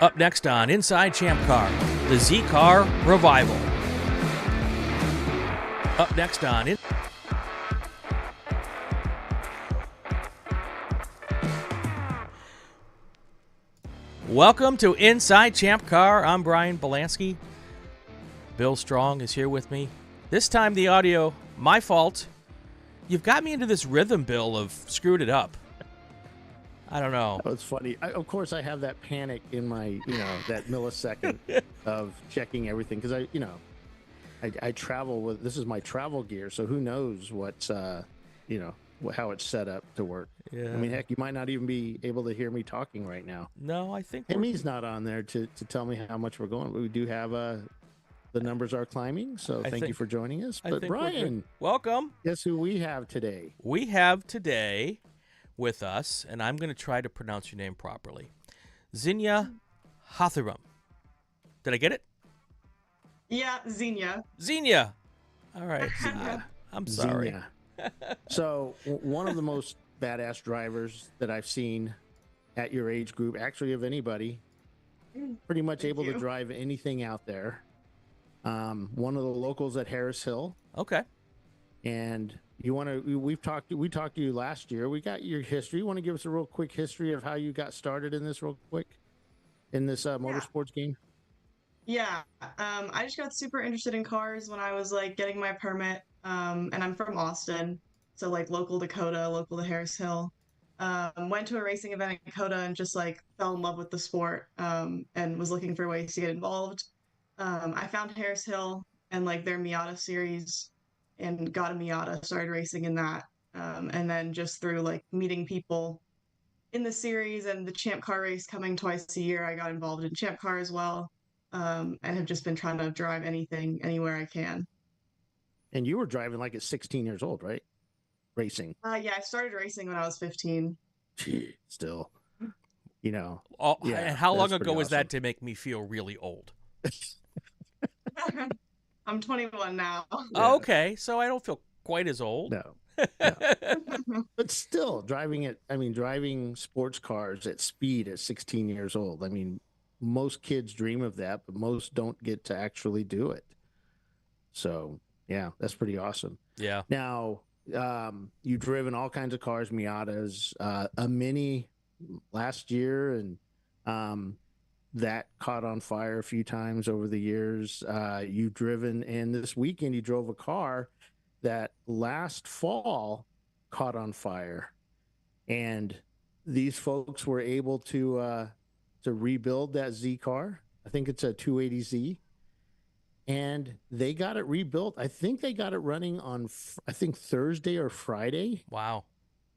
Up next on Inside ChampCar, the Z-Car Revival. Up next on... Welcome to Inside ChampCar. I'm Brian Bielanski. Bill Strong is here with me. This time the audio, my fault. You've got me into this rhythm, Bill, of screwed it up. I don't know. Oh, it's funny. Of course, I have that panic in my, that millisecond of checking everything because I travel with, this is my travel gear, so who knows what's, how it's set up to work. Yeah. I mean, heck, you might not even be able to hear me talking right now. No, I think Emmy's not on there to tell me how much we're going, but we do have the numbers are climbing, so thank you for joining us. But Brian, welcome. Guess who we have today? We have today with us, and I'm going to try to pronounce your name properly, Zinnia Hathiram. Did I get it? Yeah, Zinnia. Zinnia. All right, Zinnia. I'm sorry. Zinnia. So one of the most badass drivers that I've seen at your age group, actually of anybody, pretty much able to drive anything out there. One of the locals at Harris Hill. Okay. And we talked to you last year. We got your history. You want to give us a real quick history of how you got started in this motorsports game? Yeah. I just got super interested in cars when I was like getting my permit. And I'm from Austin, so like local Dakota, local to Harris Hill. Went to a racing event in Dakota and just like fell in love with the sport, and was looking for ways to get involved. I found Harris Hill and like their Miata series and got a Miata, started racing in that. And then just through like meeting people in the series and the ChampCar race coming twice a year, I got involved in ChampCar as well. And have just been trying to drive anything, anywhere I can. And you were driving like at 16 years old, right? Racing. Yeah, I started racing when I was 15. Gee, still, And how long ago was that to make me feel really old? I'm 21 now. Yeah. Okay, so I don't feel quite as old. No. But still, driving sports cars at speed at 16 years old. I mean, most kids dream of that, but most don't get to actually do it. So, yeah, that's pretty awesome. Yeah. Now, you've driven all kinds of cars, Miatas, a Mini last year, and that caught on fire a few times over the years. You've driven, and this weekend you drove a car that last fall caught on fire, and these folks were able to rebuild that Z car. I think it's a 280Z, and they got it rebuilt. I think they got it running on Thursday or Friday. Wow.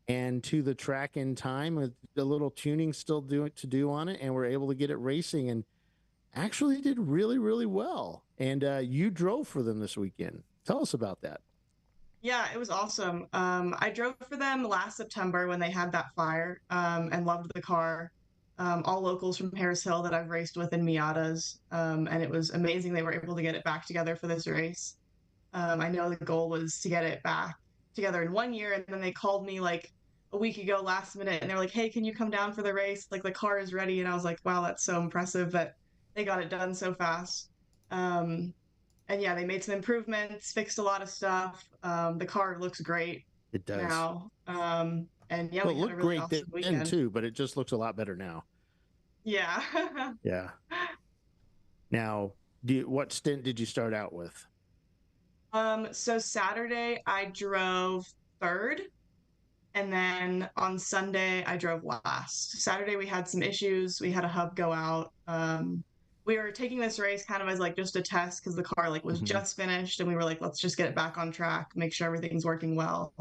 And to the track in time, with a little tuning still to do on it, and we're able to get it racing, and actually did really, really well. And you drove for them this weekend. Tell us about that. Yeah, it was awesome. I drove for them last September when they had that fire, and loved the car. All locals from Harris Hill that I've raced with in Miatas, and it was amazing they were able to get it back together for this race. I know the goal was to get it back together in 1 year, and then they called me like a week ago last minute, and they were like, hey, can you come down for the race? Like, the car is ready. And I was like, wow, that's so impressive that they got it done so fast. And yeah, they made some improvements, fixed a lot of stuff. The car looks great. It does now. And yeah, well, we it looked had a really great awesome then weekend too, but it just looks a lot better now. Yeah. Yeah. Now, what stint did you start out with? So Saturday I drove third, and then on Sunday I drove last. Saturday we had some issues. We had a hub go out. We were taking this race kind of as like just a test because the car like was just finished, and we were like, let's just get it back on track, make sure everything's working well.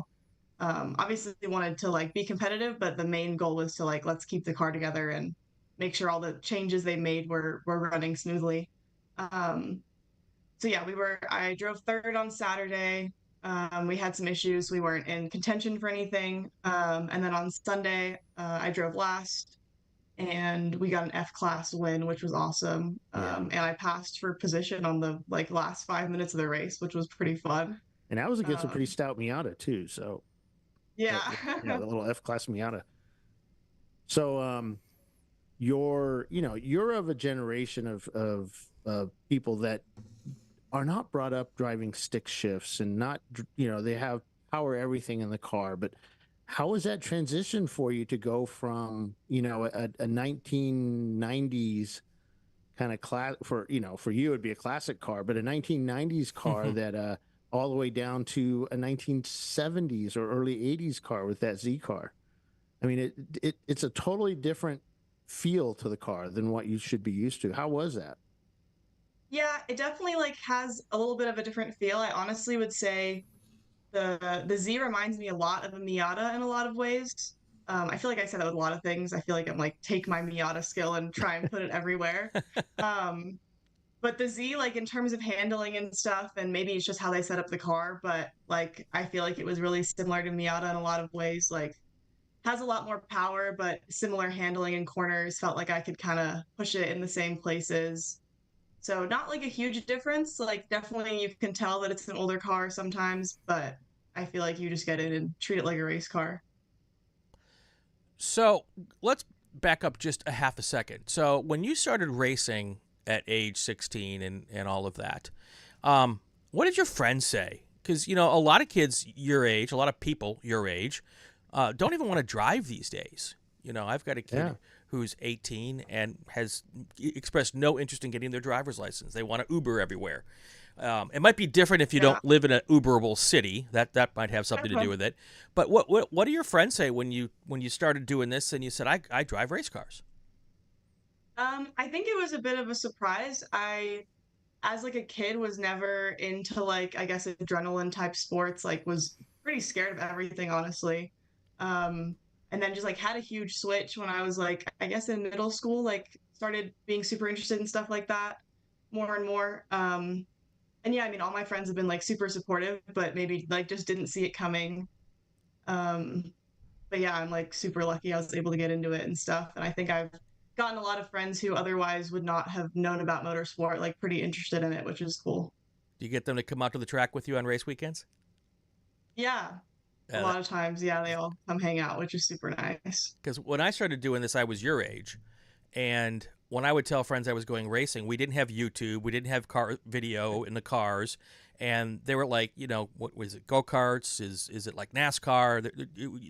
Obviously we wanted to like be competitive, but the main goal was to like, let's keep the car together and make sure all the changes they made were running smoothly. So yeah, I drove third on Saturday. We had some issues. We weren't in contention for anything. And then on Sunday, I drove last, and we got an F-class win, which was awesome. And I passed for position on the like last 5 minutes of the race, which was pretty fun. And I was against a pretty stout Miata too. So yeah, the little F-class Miata. So you're of a generation of people that are not brought up driving stick shifts and not, they have power everything in the car. But how was that transition for you to go from, a 1990s kind of class for you, it'd be a classic car, but a 1990s car that, all the way down to a 1970s or early 80s car with that Z car? I mean, it's a totally different feel to the car than what you should be used to. How was that? Yeah, it definitely like has a little bit of a different feel. I honestly would say the Z reminds me a lot of a Miata in a lot of ways. I feel like I said that with a lot of things. I feel like I'm like take my Miata skill and try and put it everywhere. Um, but the Z, like in terms of handling and stuff, and maybe it's just how they set up the car, but like I feel like it was really similar to Miata in a lot of ways. Like has a lot more power, but similar handling in corners. Felt like I could kind of push it in the same places. So not like a huge difference. Like definitely you can tell that it's an older car sometimes, but I feel like you just get in and treat it like a race car. So let's back up just a half a second. So when you started racing at age 16 and all of that, what did your friends say? Because, a lot of kids your age, a lot of people your age, don't even want to drive these days. I've got a kid Yeah. who's 18 and has expressed no interest in getting their driver's license. They want to Uber everywhere. It might be different if you Yeah. don't live in an Uberable city. That might have something to do with it. But what do your friends say when you started doing this and you said I drive race cars? I think it was a bit of a surprise. I as like a kid was never into like I guess adrenaline type sports, like was pretty scared of everything honestly. Um and then just like had a huge switch when I was like I guess in middle school, like started being super interested in stuff like that more and more. And yeah, I mean all my friends have been like super supportive, but maybe like just didn't see it coming. Um but yeah, I'm like super lucky I was able to get into it and stuff. And I think I've gotten a lot of friends who otherwise would not have known about motorsport, like pretty interested in it, which is cool. Do you get them to come out to the track with you on race weekends? Yeah, a Yeah, lot of times, yeah, they all come hang out, which is super nice. because when I started doing this, I was your age, and when I would tell friends I was going racing, we didn't have YouTube, we didn't have car video in the cars, and they were like, what was it, go karts? Is it like NASCAR?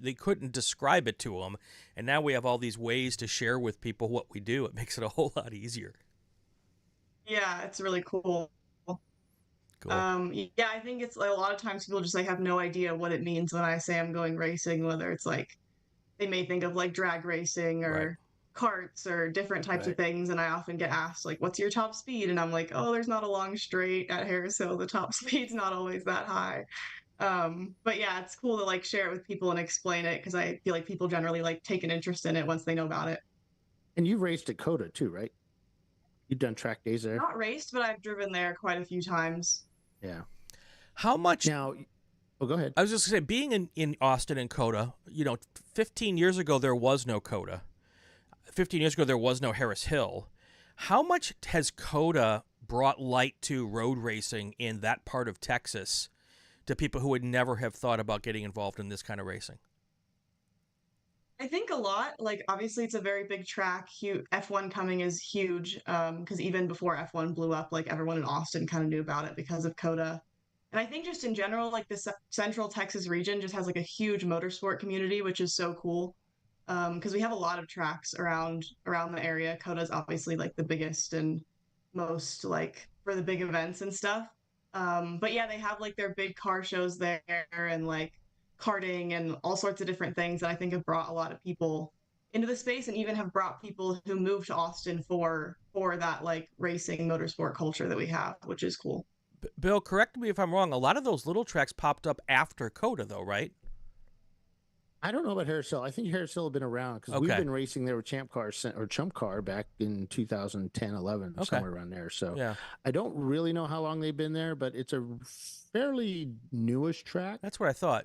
They couldn't describe it to them, and now we have all these ways to share with people what we do. It makes it a whole lot easier. Yeah, it's really cool. Cool. Yeah, I think it's like a lot of times people just like have no idea what it means when I say I'm going racing, whether it's like they may think of like drag racing Right. or carts or different types Right. of things. And I often get asked, like, what's your top speed? And I'm like, oh, there's not a long straight at Harris Hill. The top speed's not always that high. But yeah, it's cool to like share it with people and explain it because I feel like people generally like take an interest in it once they know about it. And you raced at Coda too, right? You've done track days there. Not raced, but I've driven there quite a few times. Yeah. How much? Now, oh, go ahead. I was just gonna say, being in Austin and Coda, 15 years ago there was no Coda. 15 years ago there was no Harris Hill. How much has Coda brought light to road racing in that part of Texas to people who would never have thought about getting involved in this kind of racing? I think a lot. Like obviously it's a very big track. F1 coming is huge. Because even before F1 blew up, like everyone in Austin kind of knew about it because of Coda. And I think just in general, like the Central Texas region just has like a huge motorsport community, which is so cool. Because we have a lot of tracks around the area. Coda's obviously like the biggest and most like for the big events and stuff. But yeah, they have like their big car shows there and like karting and all sorts of different things that I think have brought a lot of people into the space and even have brought people who moved to Austin for that like racing motorsport culture that we have, which is cool. Bill, correct me if I'm wrong. A lot of those little tracks popped up after Coda, though, right? I don't know about Harris Hill. I think Harris Hill have been around because we've Okay. been racing there with ChampCar or ChumpCar back in 2010, 11, Okay. somewhere around there. So Yeah, I don't really know how long they've been there, but it's a fairly newish track. that's what I thought.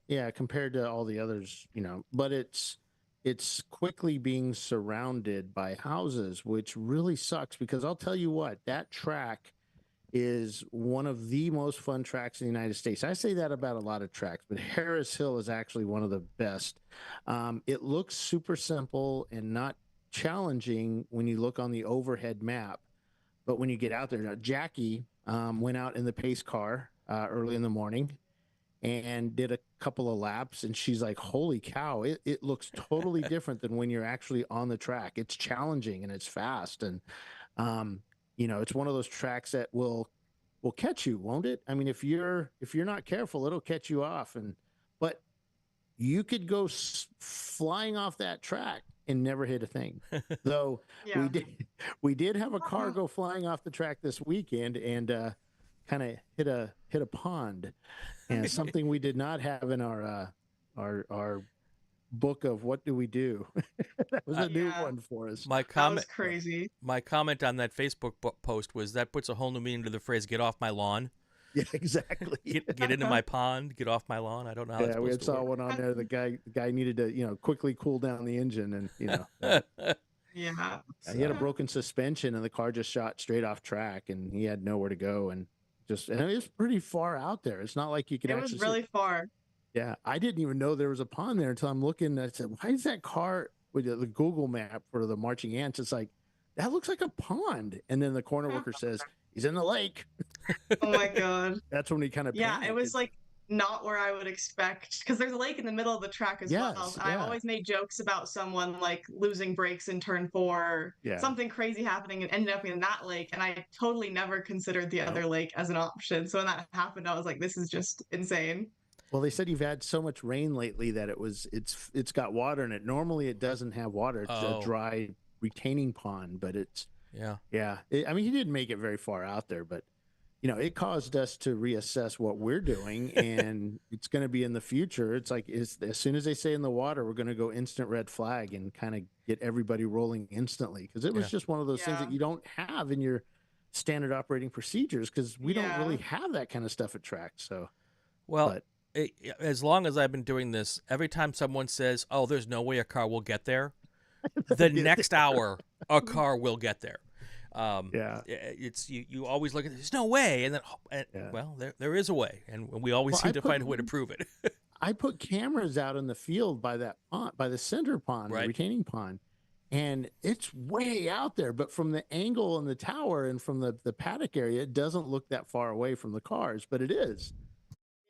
Yeah, compared to all the others, but it's quickly being surrounded by houses, which really sucks because I'll tell you what, that track is one of the most fun tracks in the United States. I say that about a lot of tracks, but Harris Hill is actually one of the best. It looks super simple and not challenging when you look on the overhead map. But when you get out there, now Jackie went out in the pace car early in the morning and did a couple of laps, and she's like, holy cow, it looks totally different than when you're actually on the track. It's challenging and it's fast, and it's one of those tracks that will catch you, won't it? I mean, if you're not careful, it'll catch you off. But you could go flying off that track and never hit a thing. Though Yeah. we did have a car go flying off the track this weekend and kind of hit a pond, and something we did not have in our book of what do we do. That was a new one for us. My That was crazy. My comment on that Facebook post was that puts a whole new meaning to the phrase "get off my lawn." Yeah, exactly. Get into my pond. Get off my lawn. I don't know how. Yeah, we saw one on there. The guy needed to quickly cool down the engine, and Yeah. he had a broken suspension, and the car just shot straight off track, and he had nowhere to go, and it was pretty far out there. It's not like you could. It was really far. Yeah, I didn't even know there was a pond there until I'm looking. I said, "Why is that car with the Google map for the marching ants?" It's like that looks like a pond, and then the corner worker says he's in the lake. Oh my god. That's when he kind of panicked. It was like not where I would expect, because there's a lake in the middle of the track as well. Yeah. I've always made jokes about someone like losing brakes in turn 4, something crazy happening and ended up in that lake, and I totally never considered the other lake as an option. So when that happened, I was like, this is just insane. Well, they said you've had so much rain lately that it's got water in it. Normally it doesn't have water. It's a dry retaining pond, but it's I mean, he didn't make it very far out there, but it caused us to reassess what we're doing, and it's going to be in the future. It's like as soon as they say in the water, we're going to go instant red flag and kind of get everybody rolling instantly, because it was just one of those things that you don't have in your standard operating procedures, because we don't really have that kind of stuff at tracks. So, as long as I've been doing this, every time someone says, "Oh, there's no way a car will get there," the next hour a car will get there. It's you always look at there's no way, and then well, there is a way, and we always seem to find a way to prove it. I put cameras out in the field by that pond, by the center pond, the retaining pond, and it's way out there, but from the angle in the tower and from the paddock area, it doesn't look that far away from the cars, but it is.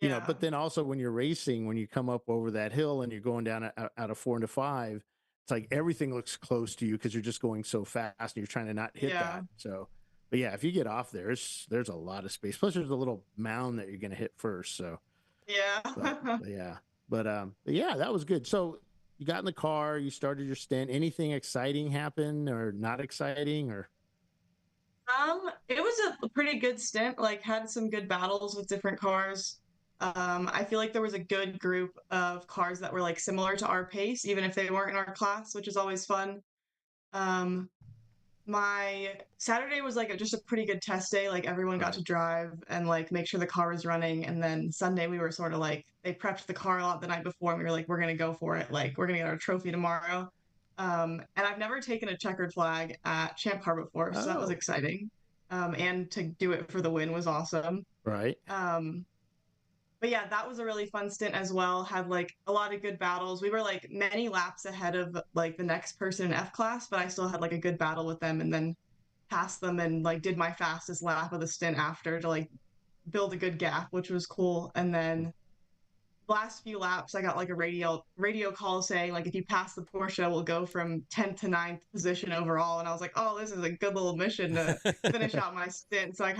But then also when you're racing, when you come up over that hill and you're going down out of 4 into 5, it's like everything looks close to you because you're just going so fast and you're trying to not hit that. So, but if you get off there, there's a lot of space. Plus, there's a little mound that you're going to hit first. So, but that was good. So, you got in the car, you started your stint. Anything exciting happen or not exciting or? It was a pretty good stint. Like, had some good battles with different cars. I feel like there was a good group of cars that were like similar to our pace, even if they weren't in our class, which is always fun. My Saturday was like just a pretty good test day. Like everyone got to drive and like make sure the car was running. And then Sunday we were sort of like, they prepped the car a lot the night before and we were like, we're going to go for it. Like we're going to get our trophy tomorrow. And I've never taken a checkered flag at ChampCar before, so that was exciting. And to do it for the win was awesome. Right. But yeah, that was a really fun stint as well. Had like a lot of good battles. We were like many laps ahead of like the next person in F class, but I still had like a good battle with them and then passed them and like did my fastest lap of the stint after to like build a good gap, which was cool. And then last few laps, I got like a radio call saying like, if you pass the Porsche, we'll go from 10th to 9th position overall. And I was like, oh, this is a good little mission to finish out my stint. So I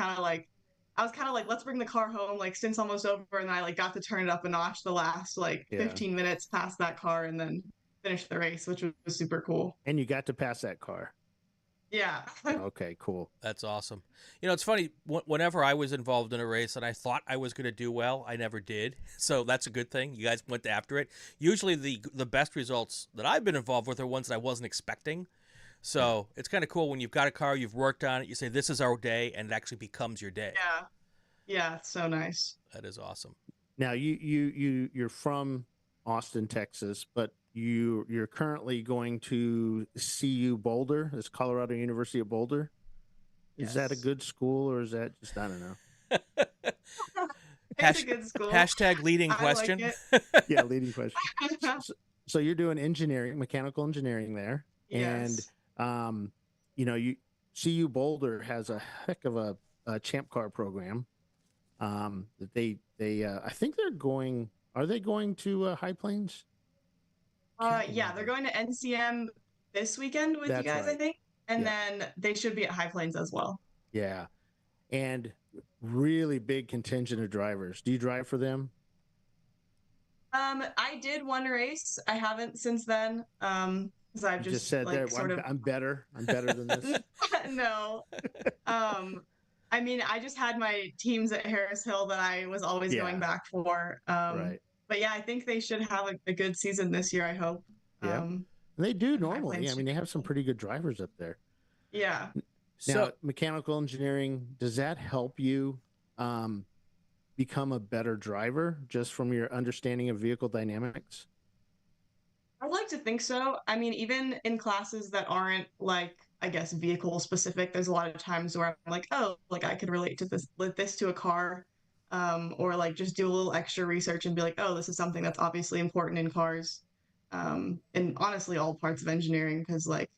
was kind of like, let's bring the car home, like stint's almost over. And then I like got to turn it up a notch the last like 15 minutes past that car and then finish the race, which was super cool. And you got to pass that car. Yeah. Okay, cool. That's awesome. It's funny, whenever I was involved in a race and I thought I was going to do well, I never did. So that's a good thing. You guys went after it. Usually the best results that I've been involved with are ones that I wasn't expecting. So it's kind of cool when you've got a car, you've worked on it, you say, this is our day, and it actually becomes your day. Yeah. Yeah, it's so nice. That is awesome. Now, you're from Austin, Texas, but you're currently going to CU Boulder. It's Colorado University of Boulder. Is that a good school, or is that just, I don't know? It's a good school. Hashtag leading question. Like Yeah, leading question. So you're doing engineering, mechanical engineering there. Yes. And You know, you CU Boulder has a heck of a ChampCar program. That they I think they're going. Are they going to High Plains? Yeah, they're going to NCM this weekend with you That's guys, I right. think, and Yeah. then they should be at High Plains as well. Yeah, and really big contingent of drivers. Do you drive for them? I did one race. I haven't since then. Because I've You just just said like that sort of I'm better. I'm better than this. no. Um, I mean, I just had my teams at Harris Hill that I was always going Yeah. back for. Right. But yeah, I think they should have a good season this year, I hope. Yeah. They do And High normally. Plains I should mean, they be have some cool. pretty good drivers up there. Yeah. Now, So mechanical engineering, does that help you become a better driver just from your understanding of vehicle dynamics? I'd like to think so. I mean, even in classes that aren't like, I guess, vehicle specific, there's a lot of times where I'm like, oh, like I could relate to this to a car, or like just do a little extra research and be like, oh, this is something that's obviously important in cars, and honestly, all parts of engineering, because like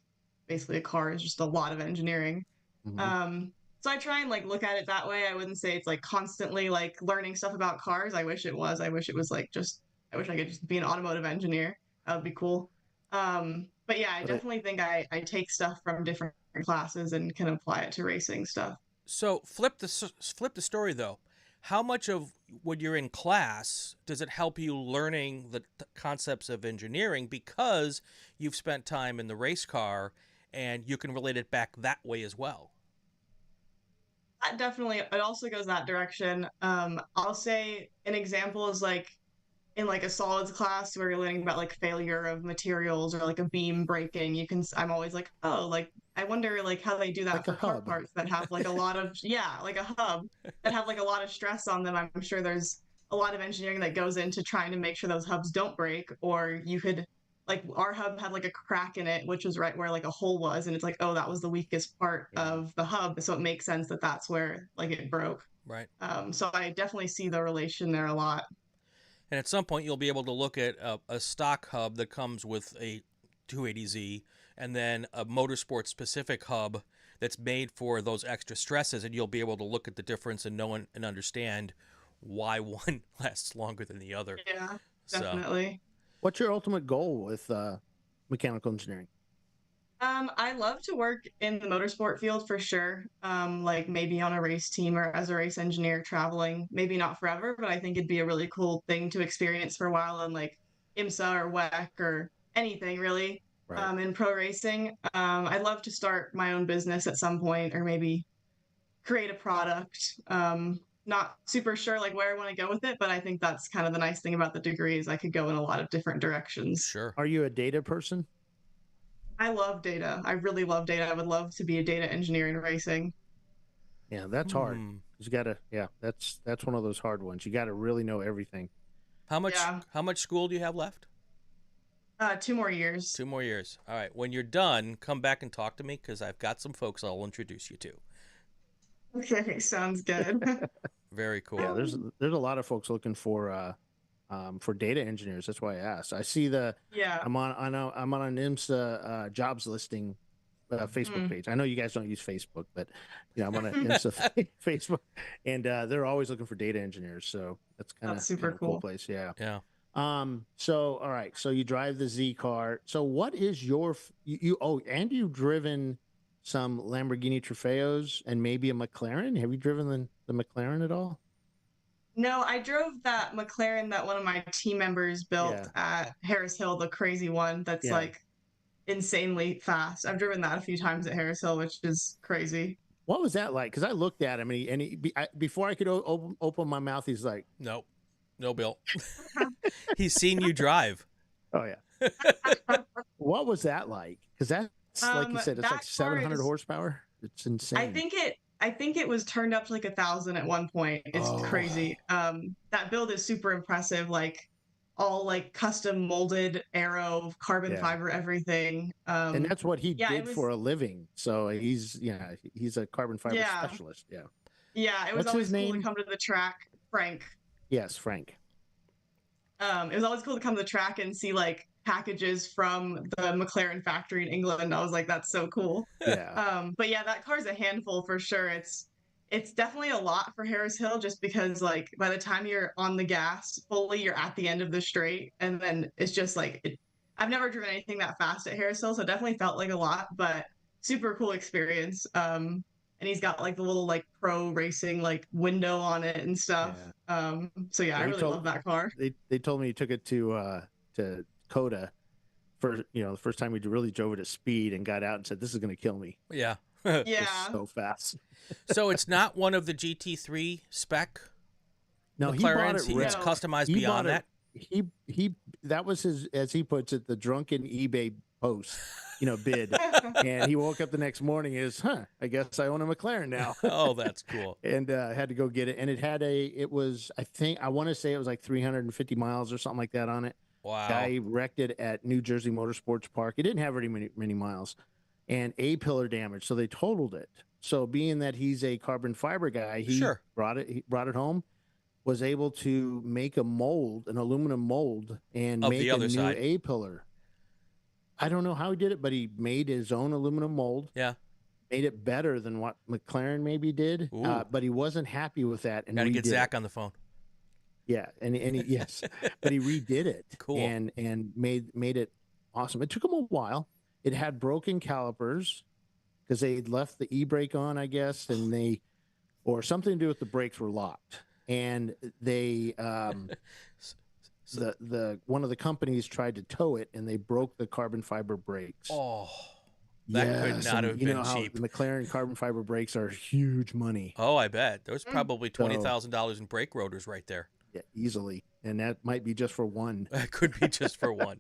basically a car is just a lot of engineering. Mm-hmm. So I try and like look at it that way. I wouldn't say it's like constantly like learning stuff about cars. I wish it was. I wish it was like just. I wish I could just be an automotive engineer. That would be cool. But yeah, I But definitely think I take stuff from different classes and can apply it to racing stuff. so flip the story though. How much of when you're in class does it help you learning the concepts of engineering because you've spent time in the race car and you can relate it back that way as well? That definitely, it also goes that direction. I'll say an example is like in like a solids class where you're learning about like failure of materials or like a beam breaking. I'm always like, oh, like I wonder like how they do that like a for car hub. parts that have like a lot of, yeah, like a hub that have like a lot of stress on them. I'm sure there's a lot of engineering that goes into trying to make sure those hubs don't break. Or you could, like, our hub had like a crack in it, which was right where like a hole was, and it's like, oh, that was the weakest part Yeah. of the hub, so it makes sense that that's where like it broke. Right. So I definitely see the relation there a lot. And at some point, you'll be able to look at a stock hub that comes with a 280Z and then a motorsport specific hub that's made for those extra stresses. And you'll be able to look at the difference and know and understand why one lasts longer than the other. Yeah, So, definitely. What's your ultimate goal with mechanical engineering? I love to work in the motorsport field for sure. Like maybe on a race team or as a race engineer traveling, maybe not forever, but I think it'd be a really cool thing to experience for a while on like IMSA or WEC or anything really. Right. In pro racing. I'd love to start my own business at some point or maybe create a product. Not super sure like where I want to go with it, but I think that's kind of the nice thing about the degree is I could go in a lot of different directions. sure. Are you a data person? I love data. I really love data. I would love to be a data engineer in racing. Yeah, that's hard. You gotta. Yeah, that's one of those hard ones. You got to really know everything. Yeah. How much school do you have left? 2 more years. 2 more years. All right. When you're done, come back and talk to me because I've got some folks I'll introduce you to. Okay, sounds good. Very cool. Yeah, there's a lot of folks looking for data engineers. That's why I asked. I see Yeah. I'm on an IMSA jobs listing Facebook page. I know you guys don't use Facebook, but you know I'm on an IMSA Facebook, and they're always looking for data engineers. So that's kind of super a cool cool. place. Yeah. Yeah. So all right. So you drive the Z car. So what is your and you've driven some Lamborghini Trofeos and maybe a McLaren. Have you driven the McLaren at all? No, I drove that McLaren that one of my team members built at Harris Hill, the crazy one that's like insanely fast. I've driven that a few times at Harris Hill, which is crazy. What was that like? Because I looked at him before I could open my mouth, he's like, No, Bill. He's seen you drive. oh yeah. What was that like? Because that's like you said, it's like 700 horsepower. It's insane. I think it was turned up to like 1,000 at one point. It's crazy. That build is super impressive. Like all like custom molded aero, carbon fiber, everything. And that's what he did for a living. So he's a carbon fiber specialist. Yeah. Yeah, it was always cool to come to the track. Frank. Yes, Frank. It was always cool to come to the track and see like packages from the McLaren factory in England. I was like, that's so cool. Yeah. But yeah, that car's a handful for sure. It's definitely a lot for Harris Hill just because like by the time you're on the gas fully, you're at the end of the straight, and then it's just like I've never driven anything that fast at Harris Hill, so it definitely felt like a lot, but super cool experience. And he's got like the little like pro racing like window on it and stuff. Yeah. So yeah, I really love that car. They told me he took it to Coda for the first time we really drove it at speed and got out and said, "This is going to kill me." Yeah. Yeah. So fast. So it's not one of the GT3 spec No, he McLarens. bought it. It's customized beyond that. He that was his, as he puts it, the drunken eBay post, bid. And he woke up the next morning is, I guess I own a McLaren now. Oh, that's cool. And had to go get it. And it was, I want to say it was like 350 miles or something like that on it. Wow. Guy wrecked it at New Jersey Motorsports Park. It didn't have very many miles, and A-pillar damage, so they totaled it. So being that he's a carbon fiber guy, he brought it home, was able to make an aluminum mold, and of make the a other new side. A-pillar. I don't know how he did it, but he made his own aluminum mold. Yeah. Made it better than what McLaren maybe did, but he wasn't happy with that. And got to get Zach on the phone. Yeah, and he, yes, but he redid it. Cool. And made it awesome. It took him a while. It had broken calipers because they left the e-brake on, I guess, and or something to do with the brakes were locked. And they the one of the companies tried to tow it, and they broke the carbon fiber brakes. Oh, that could not have been cheap. The McLaren carbon fiber brakes are huge money. Oh, I bet. There was probably $20,000 in brake rotors right there. Yeah, easily. And that might be just for one. That could be just for one.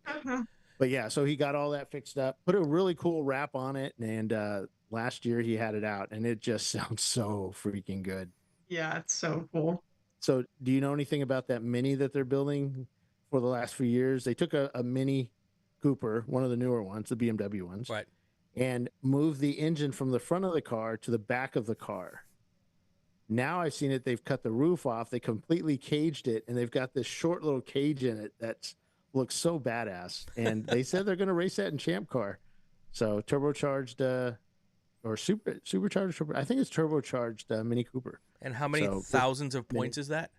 But yeah, so he got all that fixed up, put a really cool wrap on it, and last year he had it out, and it just sounds so freaking good. Yeah, it's so cool. So do you know anything about that Mini that they're building for the last few years? They took a Mini Cooper, one of the newer ones, the BMW ones, right, and moved the engine from the front of the car to the back of the car. Now I've seen it. They've cut the roof off. They completely caged it, and they've got this short little cage in it that looks so badass. And they said they're going to race that in ChampCar. So turbocharged or supercharged. I think it's turbocharged Mini Cooper. And how many thousands of points is that?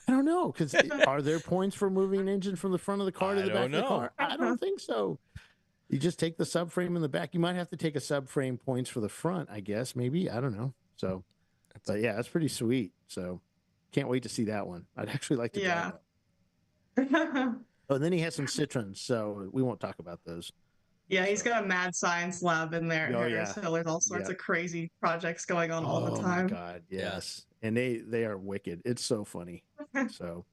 I don't know, because are there points for moving an engine from the front of the car to the back of the car? I don't think so. You just take the subframe in the back. You might have to take a subframe points for the front, I guess. Maybe. I don't know. So. But yeah, that's pretty sweet. So can't wait to see that one. I'd actually like to drive that. Oh, and then he has some Citroens, so we won't talk about those. Yeah, he's got a mad science lab in there. Oh, Harris Hill. There's all sorts of crazy projects going on all the time. Oh my God, yes. And they are wicked. It's so funny. So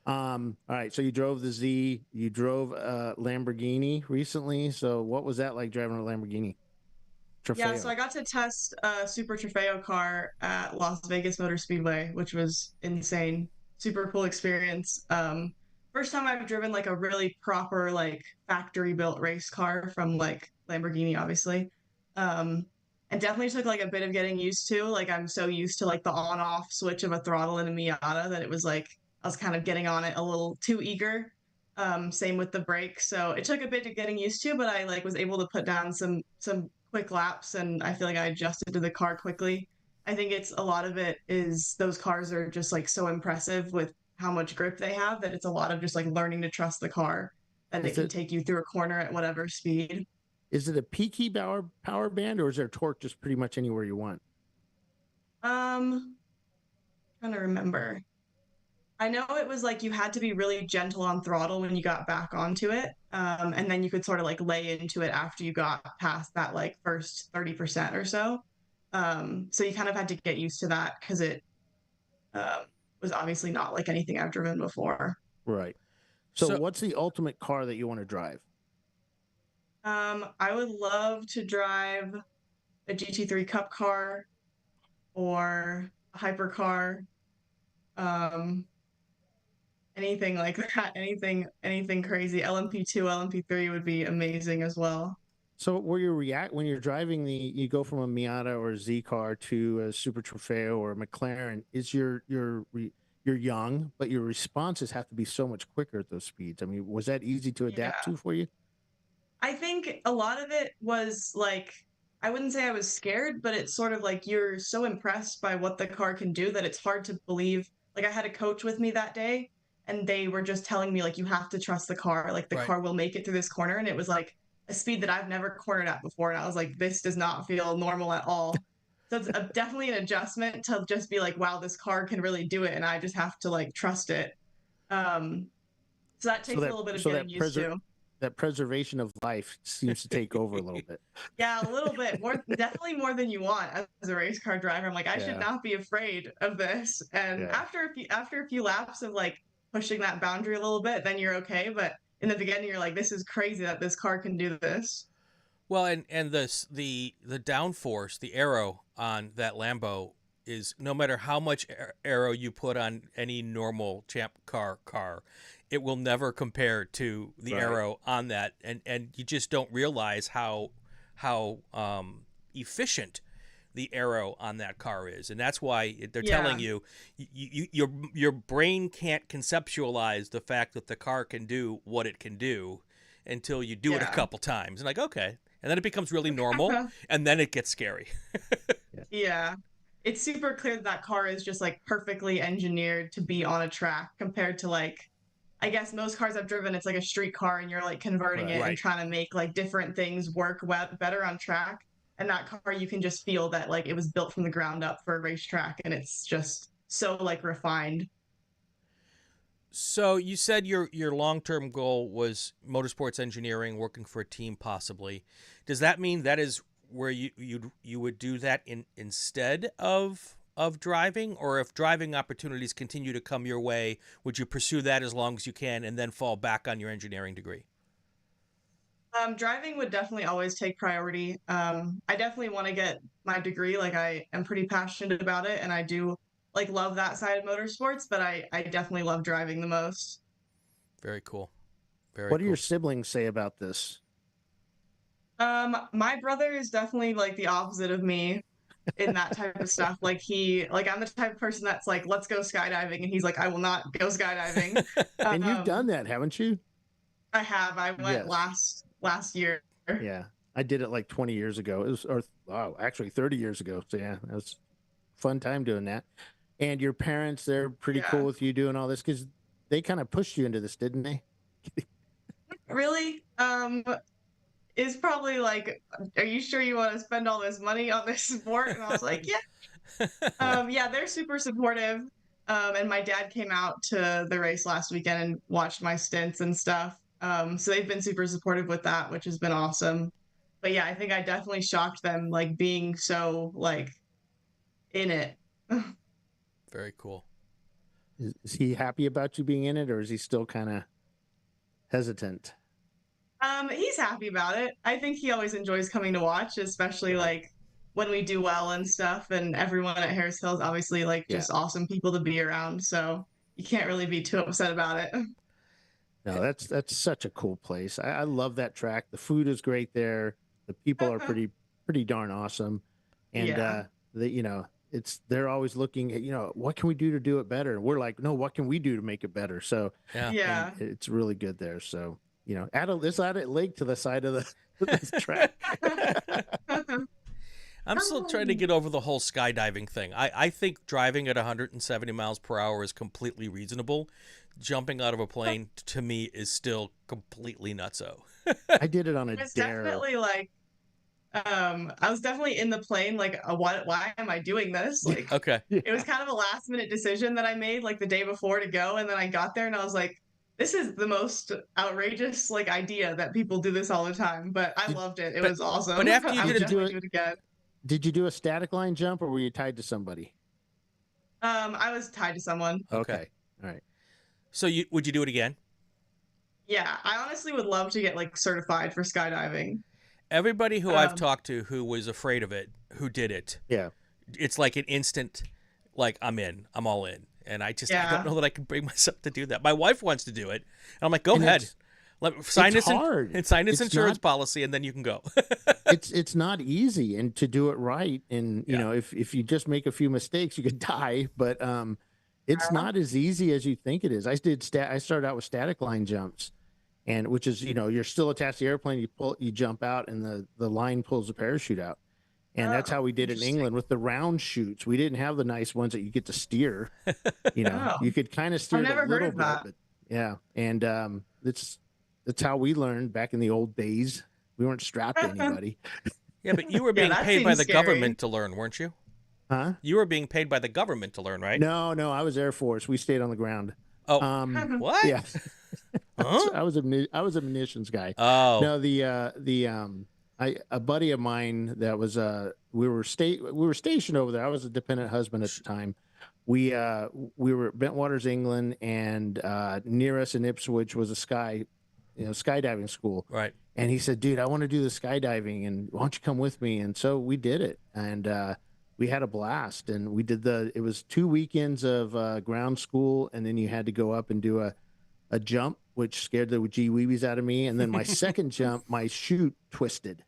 all right. So you drove the Z, you drove a Lamborghini recently. So what was that like driving a Lamborghini? Trofeo. Yeah, so I got to test a Super Trofeo car at Las Vegas Motor Speedway, which was insane. Super cool experience. First time I've driven like a really proper like factory built race car from like Lamborghini, obviously. And definitely took like a bit of getting used to. Like I'm so used to like the on off switch of a throttle in a Miata that it was like I was kind of getting on it a little too eager. Same with the brakes. So it took a bit of getting used to, but I like was able to put down some quick laps, and I feel like I adjusted to the car quickly. I think it's a lot of it is those cars are just like so impressive with how much grip they have that it's a lot of just like learning to trust the car and it can take you through a corner at whatever speed. Is it a peaky power band, or is there torque just pretty much anywhere you want? Trying to remember. I know it was like you had to be really gentle on throttle when you got back onto it. And then you could sort of like lay into it after you got past that like first 30% or so. So you kind of had to get used to that because it was obviously not like anything I've driven before. Right. So what's the ultimate car that you want to drive? I would love to drive a GT3 Cup car or a hypercar. Anything like that, anything crazy. LMP2, LMP3 would be amazing as well. So where you react when you're driving you go from a Miata or a Z car to a Super Trofeo or a McLaren, is you're young, but your responses have to be so much quicker at those speeds. I mean, was that easy to adapt Yeah. to for you? I think a lot of it was like, I wouldn't say I was scared, but it's sort of like you're so impressed by what the car can do that it's hard to believe. Like, I had a coach with me that day, and they were just telling me, like, you have to trust the car. Like, the Right. car will make it through this corner. And it was like a speed that I've never cornered at before. And I was like, this does not feel normal at all. So it's definitely an adjustment to just be like, wow, this car can really do it. And I just have to like trust it. Um, so that So takes a that little bit of so getting that used to. that preservation of life seems to take over a little bit. Yeah, a little bit more, definitely more than you want as a race car driver. I'm like, I should Yeah. not be afraid of this. And Yeah. after a few laps of like pushing that boundary a little bit, then you're okay. But in the beginning, you're like, this is crazy that this car can do this. Well, and the downforce, the aero on that Lambo is, no matter how much aero you put on any normal ChampCar car, it will never compare to the Right. aero on that, and you just don't realize how efficient the aero on that car is, and that's why they're telling Yeah. you your brain can't conceptualize the fact that the car can do what it can do until you do it a Yeah. couple times, and like, okay, and then it becomes really normal, and then it gets scary. Yeah. It's super clear that that car is just like perfectly engineered to be on a track compared to like, I guess most cars I've driven, it's like a street car and you're like converting it Right. and trying to make like different things work better on track. And that car, you can just feel that like it was built from the ground up for a racetrack and it's just so like refined. So you said your long-term goal was motorsports engineering, working for a team possibly. Does that mean that is where you would do that instead of driving, or if driving opportunities continue to come your way, would you pursue that as long as you can and then fall back on your engineering degree? Driving would definitely always take priority. I definitely want to get my degree. Like I am pretty passionate about it and I do like love that side of motorsports, but I definitely love driving the most. Very cool. Very What do cool. your siblings say about this? My brother is definitely like the opposite of me in that type of stuff. Like I'm the type of person that's like, let's go skydiving, and he's like, I will not go skydiving. And you've done Um, that, haven't you? I have. I went Yes. last year. Yeah. I did it like 20 years ago. It was, or wow, actually 30 years ago. So yeah, it was a fun time doing that. And your parents, they're pretty cool Yeah. with you doing all this because they kind of pushed you into this, didn't they? Really? Is probably like, are you sure you want to spend all this money on this sport? And I was like, yeah. Yeah, they're super supportive. And my dad came out to the race last weekend and watched my stints and stuff. So they've been super supportive with that, which has been awesome. But yeah, I think I definitely shocked them, like being so like in it. Very cool. Is he happy about you being in it, or is he still kind of hesitant? He's happy about it. I think he always enjoys coming to watch, especially Right. like when we do well and stuff. And everyone at Harris Hill is obviously like Yeah. just awesome people to be around. So you can't really be too upset about it. No, that's such a cool place. I love that track. The food is great there. The people are pretty darn awesome, and Yeah. they're always looking at what can we do to do it better. And we're like, no, what can we do to make it better? So Yeah. Yeah. and it's really good there. So add a lake to the side of this track. I'm still trying to get over the whole skydiving thing. I think driving at 170 miles per hour is completely reasonable. Jumping out of a plane, to me, is still completely nutso. I did it on a It's dare. definitely like I was definitely in the plane like why am I doing this? Like Okay. it was kind of a last minute decision that I made like the day before to go, and then I got there and I was like, this is the most outrageous like idea that people do this all the time, but I loved it. It but- was awesome. but after you I would did it- definitely do it again. Did you do a static line jump, or were you tied to somebody? I was tied to someone. Okay. All right. So would you do it again? Yeah, I honestly would love to get like certified for skydiving. Everybody who I've Um, talked to who was afraid of it, who did it, Yeah. it's like an instant, like, I'm in, I'm all in. And I Yeah. don't know that I can bring myself to do that. My wife wants to do it. And I'm like, go And ahead. Sign it's this hard. and sign this It's insurance not- policy, and then you can go. It's not easy, and to do it right, and Yeah. if you just make a few mistakes, you could die. But It's not as easy as you think it is. I started out with static line jumps, and which is, you're still attached to the airplane. You jump out, and the line pulls the parachute out. And that's how we did it in England with the round chutes. We didn't have the nice ones that you get to steer. You could kind of steer I've it never a little heard of bit, that. but yeah. And that's how we learned back in the old days. We weren't strapped to anybody. Yeah, but you were being that paid by seems the scary. government to learn, weren't you? Huh? You were being paid by the government to learn, right? No, I was Air Force. We stayed on the ground. Oh, what? Yeah. Huh? I was a munitions guy. Oh, No, a buddy of mine that was we were stationed over there. I was a dependent husband at the time. We were at Bentwaters, England, and near us in Ipswich was a skydiving school. right. And he said, "Dude, I want to do the skydiving, and why don't you come with me?" And so we did it, and we had a blast. And we did it was 2 weekends of ground school, and then you had to go up and do a jump, which scared the gee weebies out of me. And then my second jump, my chute twisted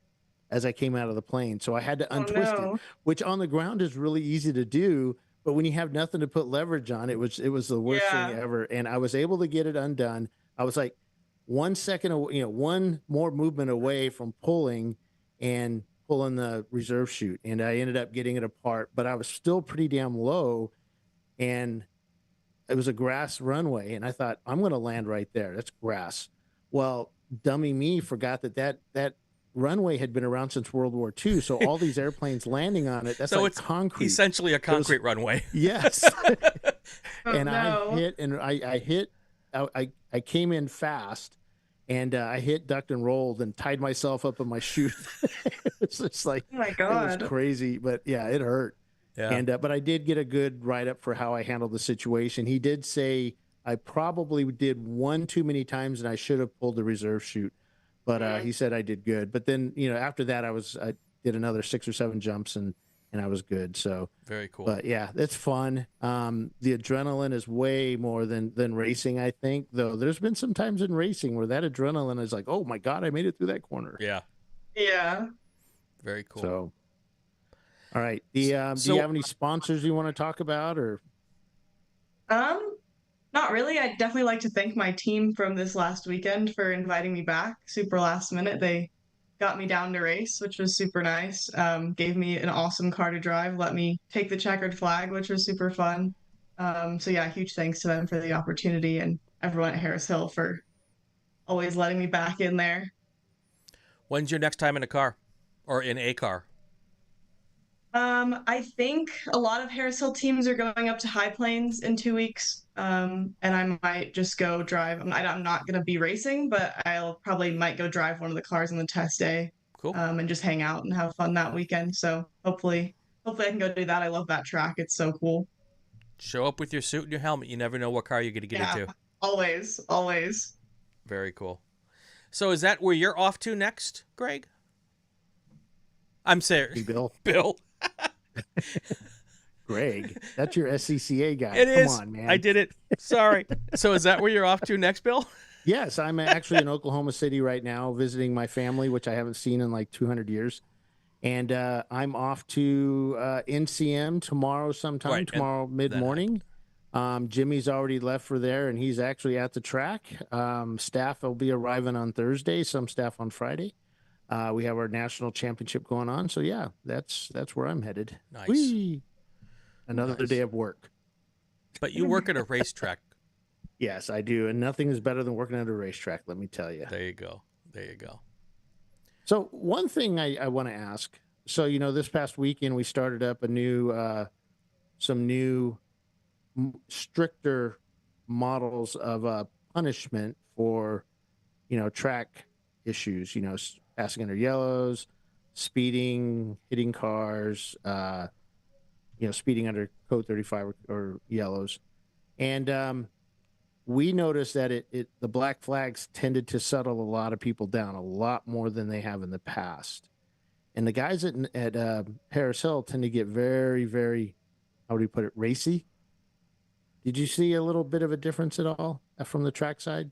as I came out of the plane, so I had to untwist it, which on the ground is really easy to do. But when you have nothing to put leverage on, it was the worst thing ever. And I was able to get it undone. I was like 1 second, one more movement away from pulling the reserve chute, and I ended up getting it apart. But I was still pretty damn low, and it was a grass runway, and I thought, I'm going to land right there. That's grass. Well, dummy me forgot that runway had been around since World War II. So all these airplanes landing on it, that's So like it's concrete. Essentially a concrete runway. Yes. And no. I hit, I came in fast, and I hit, ducked, and rolled, and tied myself up in my chute. It's just like, Oh my it God. was crazy, but yeah, it hurt. Yeah. And but I did get a good write up for how I handled the situation. He did say I probably did one too many times, and I should have pulled the reserve chute. But he said I did good. But then after that, I did another 6 or 7 jumps, and I was good. So Very cool. But yeah, that's fun. The adrenaline is way more than racing, I think. Though there's been some times in racing where that adrenaline is like, oh my God, I made it through that corner. Yeah. Yeah. Very cool. So, all right. Do you have any sponsors you want to talk about, or? Not really. I'd definitely like to thank my team from this last weekend for inviting me back super last minute. They got me down to race, which was super nice. Gave me an awesome car to drive, let me take the checkered flag, which was super fun. So yeah, huge thanks to them for the opportunity, and everyone at Harris Hill for always letting me back in there. When's your next time in a car or in a car? I think a lot of Harris Hill teams are going up to High Plains in 2 weeks. And I might just go drive. I'm not going to be racing, but I'll probably might go drive one of the cars on the test day. Cool. And just hang out and have fun that weekend. So hopefully I can go do that. I love that track. It's so cool. Show up with your suit and your helmet. You never know what car you're going to get into. Always. Very cool. So is that where you're off to next, Greg? I'm serious. Hey, Bill. Bill. Greg, that's your SCCA guy. Come on, man. I did it. Sorry. So is that where you're off to next, Bill? Yes, I'm actually in Oklahoma City right now visiting my family, which I haven't seen in like 200 years. And I'm off to NCM tomorrow sometime, tomorrow mid-morning. Jimmy's already left for there, and he's actually at the track. Staff will be arriving on Thursday, some staff on Friday. We have our national championship going on. So, yeah, that's where I'm headed. Nice. Whee! Another day of work. But you work at a racetrack. Yes, I do. And nothing is better than working at a racetrack, let me tell you. There you go. So one thing I want to ask. So, this past weekend we started up some new stricter models of punishment for, track issues, passing under yellows, speeding, hitting cars, speeding under code 35 or yellows. And we noticed that the black flags tended to settle a lot of people down a lot more than they have in the past. And the guys at Harris Hill tend to get very, very, how do you put it, racy. Did you see a little bit of a difference at all from the track side?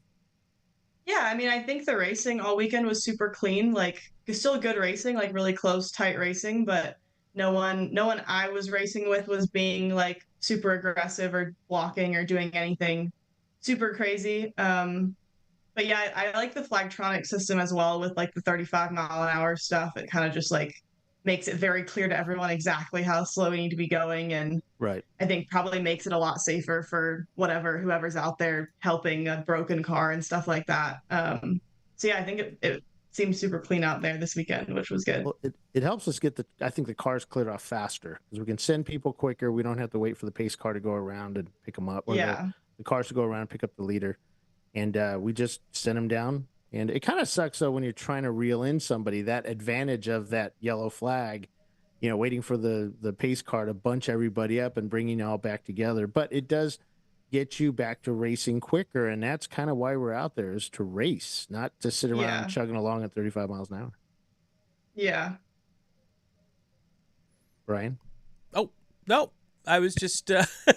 Yeah, I think the racing all weekend was super clean. Like, it's still good racing, like really close, tight racing, but No one I was racing with was being like super aggressive or blocking or doing anything super crazy. But yeah, I like the flagtronic system as well with like the 35-mile-an-hour stuff. It kind of just like makes it very clear to everyone exactly how slow we need to be going, and Right. I think probably makes it a lot safer for whoever's out there helping a broken car and stuff like that. So yeah, I think it seemed super clean out there this weekend, which was good. Well, it helps us get I think the cars cleared off faster because we can send people quicker. We don't have to wait for the pace car to go around and pick them up, or Yeah. the cars to go around and pick up the leader. And we just send them down. And it kind of sucks though when you're trying to reel in somebody. That advantage of that yellow flag, waiting for the pace car to bunch everybody up and bringing you all back together. But it does get you back to racing quicker, and that's kind of why we're out there, is to race, not to sit around Yeah. chugging along at 35 miles an hour. Yeah. Brian? Oh, no. I was just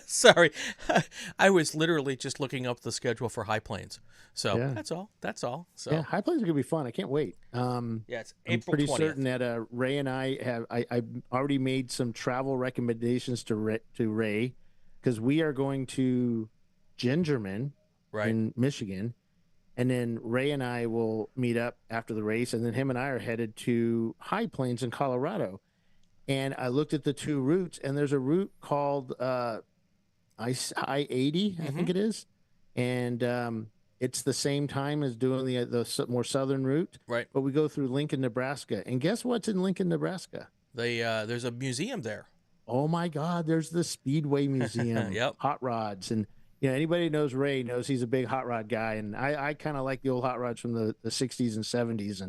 sorry. I was literally just looking up the schedule for High Plains. So Yeah. that's all. That's all. So Yeah, High Plains are gonna be fun. I can't wait. yeah, it's I'm April pretty 20th. certain that Ray and I already made some travel recommendations to Ray, because we are going to Gingerman Right. in Michigan, and then Ray and I will meet up after the race, and then him and I are headed to High Plains in Colorado. And I looked at the two routes, and there's a route called I-80, I think it is, and it's the same time as doing the more southern route. Right. But we go through Lincoln, Nebraska, and guess what's in Lincoln, Nebraska? There's a museum there. Oh my God! There's the Speedway Museum. Yep. Hot rods, and anybody who knows Ray knows he's a big hot rod guy, and I kind of like the old hot rods from the 60s and 70s,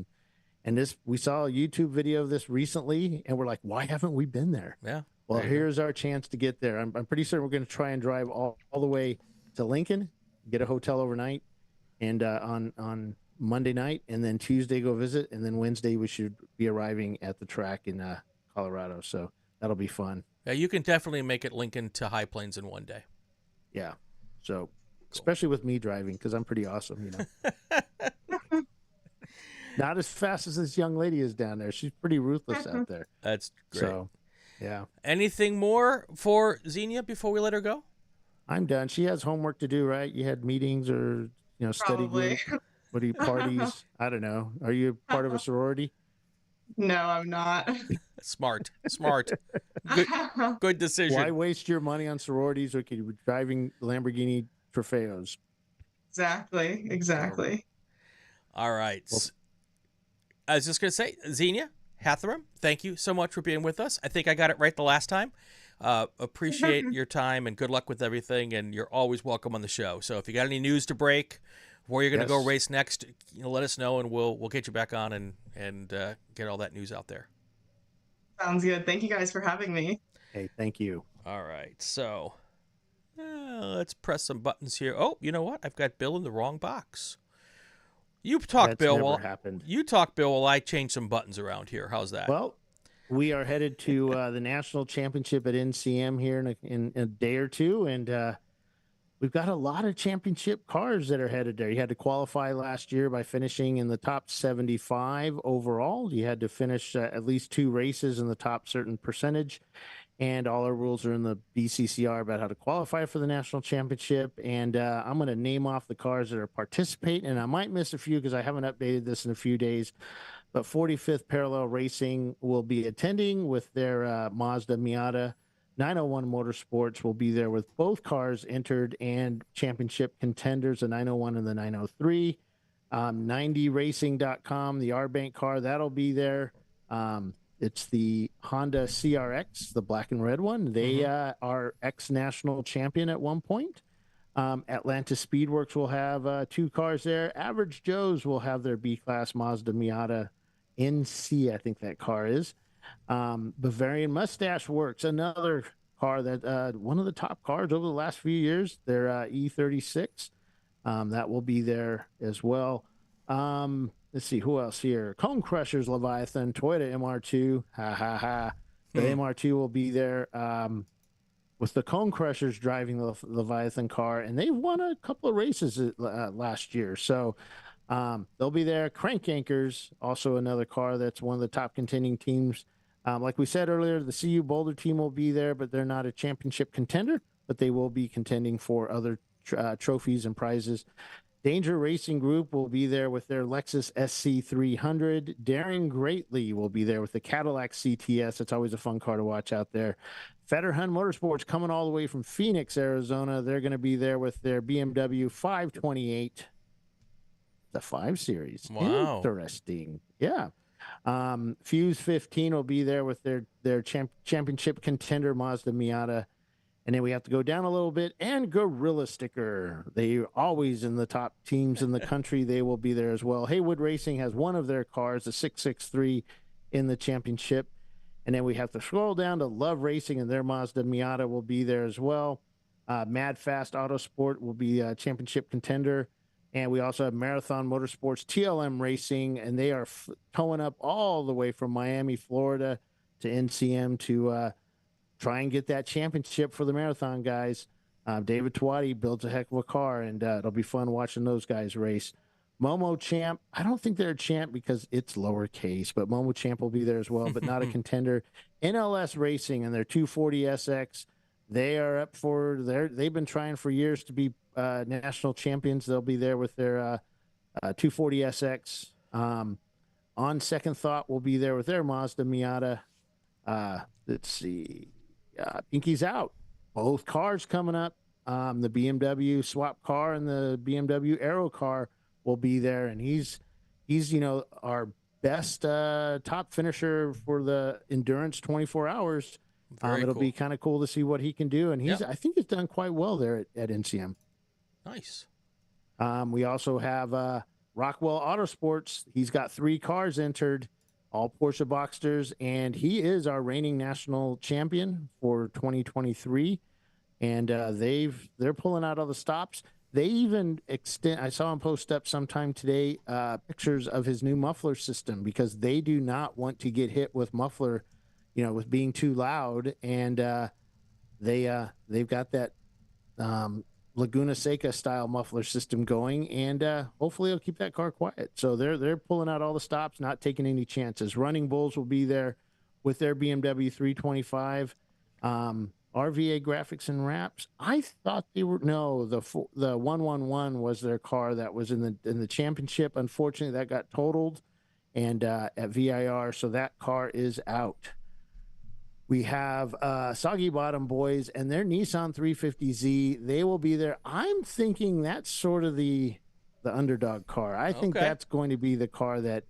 and this, we saw a YouTube video of this recently, and we're like, why haven't we been there? Yeah. Well, here's our chance to get there. I'm pretty certain we're going to try and drive all the way to Lincoln, get a hotel overnight, and on Monday night, and then Tuesday go visit, and then Wednesday we should be arriving at the track in Colorado. So that'll be fun. Yeah, you can definitely make it Lincoln to High Plains in one day. Yeah. So, especially with me driving, because I'm pretty awesome, Not as fast as this young lady is down there. She's pretty ruthless out there. That's great. So, yeah. Anything more for Zinnia before we let her go? I'm done. She has homework to do, right? You had meetings or, study Probably. group. What are you, parties? I don't know. Are you part of a sorority? No, I'm not. Smart. Good decision. Why waste your money on sororities or could you be driving Lamborghini Trofeos? Exactly. All right. Well, I was just going to say, Zinnia Hathiram, thank you so much for being with us. I think I got it right the last time. Appreciate your time and good luck with everything. And you're always welcome on the show. So if you got any news to break, where you're going to go race next, let us know and we'll get you back on and get all that news out there. Sounds good. Thank you guys for having me. Hey, thank you. All right. So let's press some buttons here. Oh, you know what? I've got Bill in the wrong box. You talk, Bill. Never happened. You talk, Bill, while I change some buttons around here. How's that? Well, we are headed to the national championship at NCM here in a day or two, and we've got a lot of championship cars that are headed there. You had to qualify last year by finishing in the top 75 overall. You had to finish at least 2 races in the top certain percentage. And all our rules are in the BCCR about how to qualify for the national championship. And I'm going to name off the cars that are participating. And I might miss a few because I haven't updated this in a few days. But 45th Parallel Racing will be attending with their Mazda Miata. 901 Motorsports will be there with both cars entered and championship contenders, the 901 and the 903. 90racing.com, the R-Bank car, that'll be there. It's the Honda CRX, the black and red one. They are ex-national champion at one point. Atlanta Speedworks will have 2 cars there. Average Joe's will have their B-Class Mazda Miata NC, I think that car is. Bavarian Mustache Works, another car that one of the top cars over the last few years. Their E36, that will be there as well. Let's see who else here. Cone Crushers Leviathan, Toyota MR2. The MR2 will be there with the Cone Crushers driving the Leviathan car, and they've won a couple of races last year. So they'll be there. Crank Anchors, also another car that's one of the top contending teams Like we said earlier, the CU Boulder team will be there, but they're not a championship contender, but they will be contending for other trophies and prizes. Danger Racing Group will be there with their Lexus SC300. Daring Greatly will be there with the Cadillac CTS. It's always a fun car to watch out there. Fetterhunt Motorsports coming all the way from Phoenix, Arizona. They're going to be there with their BMW 528, the 5 Series. Wow. Interesting. Yeah. Fuse 15 will be there with their championship contender Mazda Miata. And then we have to go down a little bit. And Gorilla Sticker. They are always in the top teams in the country. They will be there as well. Haywood Racing has one of their cars, the 663, in the championship. And then we have to scroll down to Love Racing, and their Mazda Miata will be there as well. Mad Fast Autosport will be a championship contender. And we also have Marathon Motorsports, TLM Racing, and they are towing up all the way from Miami, Florida to NCM to try and get that championship for the marathon guys. David Twatty builds a heck of a car, and it'll be fun watching those guys race. Momo Champ, I don't think they're a champ because it's lowercase, but Momo Champ will be there as well, but not a contender. NLS Racing and their 240SX, they are up for they've been trying for years to be national champions. They'll be there with their 240SX. On Second Thought, will be there with their Mazda Miata. Let's see. Pinky's Out. Both cars coming up. The BMW swap car and the BMW Aero car will be there, and he's our best top finisher for the endurance 24 hours. It'll be kind of cool to see what he can do, and I think he's done quite well there at NCM. Nice. We also have Rockwell Autosports. He's got 3 cars entered, all Porsche Boxsters, and he is our reigning national champion for 2023. And they're pulling out all the stops. They even extend. I saw him post up sometime today pictures of his new muffler system, because they do not want to get hit with muffler, with being too loud. And they've got that Laguna Seca style muffler system going, and hopefully it'll keep that car quiet. So they're pulling out all the stops, not taking any chances. Running Bulls will be there with their BMW 325. RVA Graphics and Wraps, I thought they were the 111 was their car that was in the championship. Unfortunately, that got totaled and at VIR, so that car is out. We have Soggy Bottom Boys and their Nissan 350Z. They will be there. I'm thinking that's sort of the underdog car. I think that's going to be the car that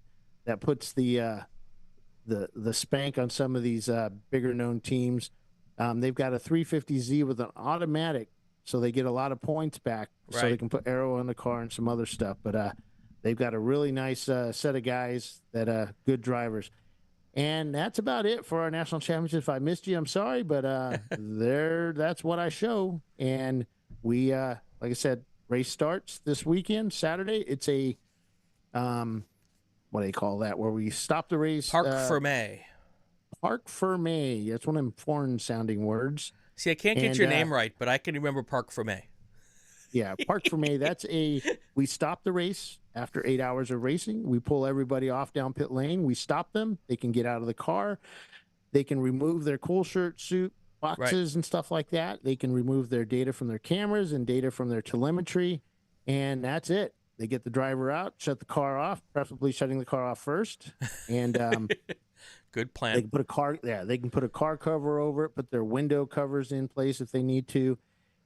puts the spank on some of these bigger known teams. They've got a 350Z with an automatic, so they get a lot of points back, so they can put aero on the car and some other stuff. But they've got a really nice set of guys that good drivers. And that's about it for our national championship. If I missed you, I'm sorry, but that's what I show. And we, like I said, race starts this weekend, Saturday. It's a, what do they call that, where we stop the race? Parc Fermé. Parc Fermé. That's one of them foreign-sounding words. See, I can't get your name right, but I can remember Parc Fermé. Yeah, Parc Fermé. We stop the race after 8 hours of racing. We pull everybody off down pit lane. We stop them. They can get out of the car. They can remove their cool shirt, suit, boxes, and stuff like that. They can remove their data from their cameras and data from their telemetry, and that's it. They get the driver out, shut the car off, preferably shutting the car off first, and good plan. They can put a car cover over it, put their window covers in place if they need to,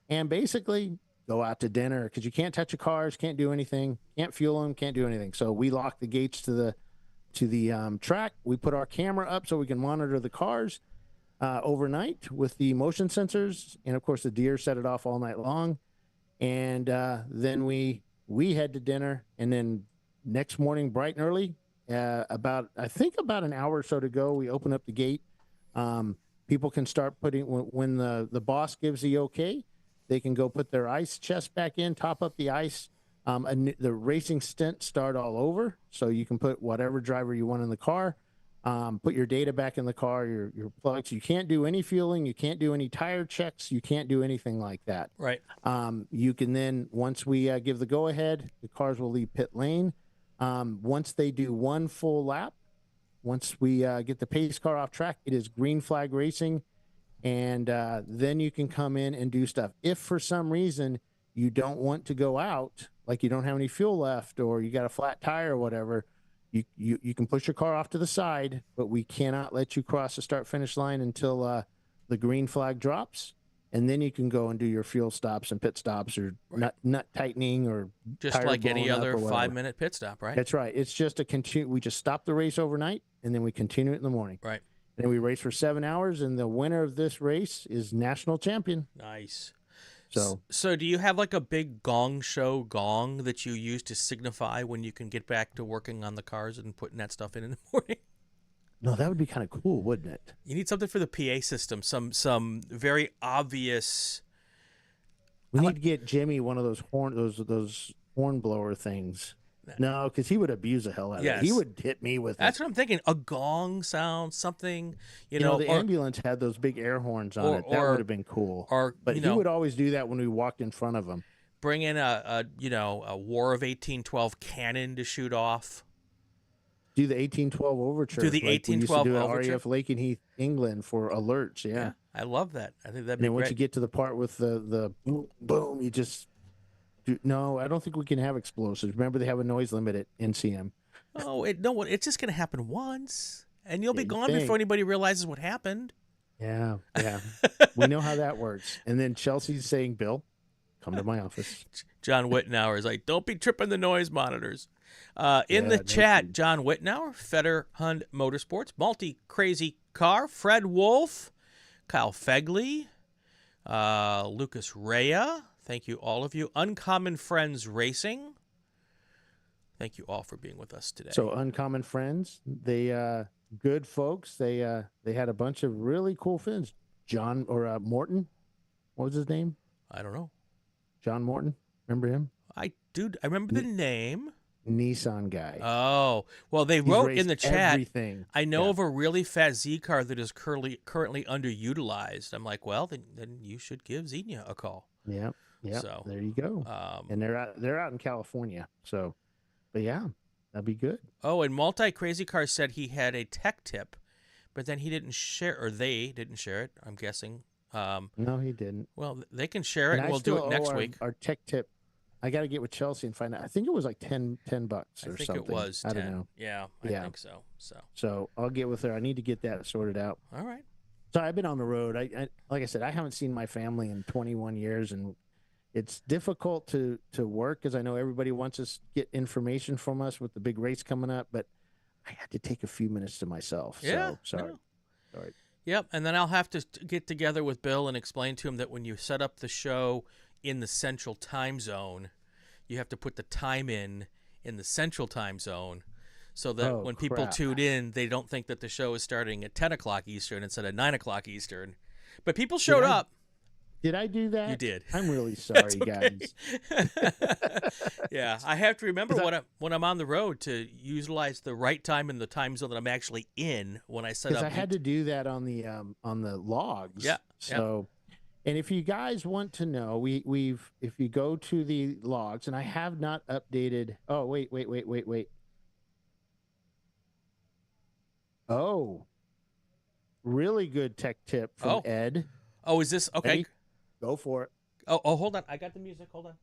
and basically go out to dinner, because you can't touch your cars, can't do anything, can't fuel them, can't do anything. So we lock the gates to the track. We put our camera up so we can monitor the cars overnight with the motion sensors, and of course the deer set it off all night long. And then we head to dinner, and then next morning bright and early, about an hour or so to go, we open up the gate. People can start putting, when the boss gives the okay, they can go put their ice chest back in, top up the ice. The racing stints start all over, so you can put whatever driver you want in the car. Put your data back in the car, your plugs. You can't do any fueling. You can't do any tire checks. You can't do anything like that. Right. You can then, once we give the go-ahead, the cars will leave pit lane. Once they do one full lap, Once we get the pace car off track, it is green flag racing. And then you can come in and do stuff. If for some reason you don't want to go out, like you don't have any fuel left or you got a flat tire or whatever, you can push your car off to the side, but we cannot let you cross the start-finish line until the green flag drops. And then you can go and do your fuel stops and pit stops or nut tightening or just like any other 5-minute pit stop, right? That's right. It's just we just stop the race overnight and then we continue it in the morning. Right. And then we race for 7 hours, and the winner of this race is national champion. Nice. So do you have like a big gong that you use to signify when you can get back to working on the cars and putting that stuff in the morning? No, that would be kind of cool, wouldn't it? You need something for the PA system, some very obvious. We need to get Jimmy one of those horn blower things. No, because he would abuse the hell out of it. He would hit me with That's what I'm thinking. A gong sound, something, you know the ambulance had those big air horns on it. That would have been cool. But he would always do that when we walked in front of him. Bring in a War of 1812 cannon to shoot off. Do the 1812 overture. Do the 1812 overture. RAF Lakenheath, England for alerts. Yeah. I love that. I think that'd be great. Once you get to the part with the boom, you just. No, I don't think we can have explosives. Remember, they have a noise limit at NCM. Oh, it's just going to happen once, and you'll be gone before anybody realizes what happened. Yeah. We know how that works. And then Chelsea's saying, Bill, come to my office. John Wittenauer is like, don't be tripping the noise monitors. In the chat, John Wittenauer, Feder Hund Motorsports, Multi-Crazy Car, Fred Wolf, Kyle Fegley, Lucas Rea. Thank you, all of you. Uncommon Friends Racing. Thank you all for being with us today. So, Uncommon Friends, they good folks. They had a bunch of really cool fins. John or Morton, what was his name? I don't know. John Morton, remember him? I remember the name. Nissan guy. Oh, well, they wrote in the chat. Everything. I know of a really fast Z car that is currently underutilized. I'm like, well, then you should give Zinnia a call. Yeah. Yeah, so there you go. And they're out in California. So, but yeah, that'd be good. Oh, and Multi Crazy Car said he had a tech tip, but then he didn't share, or they didn't share it. I'm guessing. No, he didn't. Well, they can share it, and we'll do it next week. Our tech tip. I got to get with Chelsea and find out. I think it was like $10 or something. I think it was 10. I don't know. Yeah, I think so. So I'll get with her. I need to get that sorted out. All right. So I've been on the road. I like I said, I haven't seen my family in 21 years, and it's difficult to work because I know everybody wants us to get information from us with the big race coming up, but I had to take a few minutes to myself. Yeah, so sorry. Yep, and then I'll have to get together with Bill and explain to him that when you set up the show in the Central Time Zone, you have to put the time in the Central Time Zone so that when people tune in, they don't think that the show is starting at 10 o'clock Eastern instead of 9 o'clock Eastern. But people showed up. Did I do that? You did. I'm really sorry, guys. Yeah, I have to remember when I'm on the road to utilize the right time in the time zone that I'm actually in when I set up. Because I had to do that on the logs. Yeah. So, and if you guys want to know, if you go to the logs, and I have not updated. Oh, wait. Oh, really good tech tip from Ed. Oh, is this okay? Eddie? Go for it. Oh, hold on. I got the music. Hold on.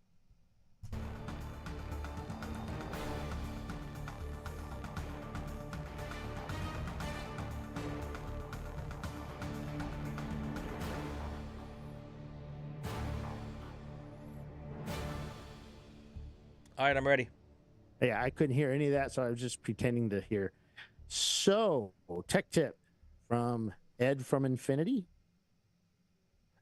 All right, I'm ready. Yeah, I couldn't hear any of that, so I was just pretending to hear. So, tech tip from Ed from Infinity.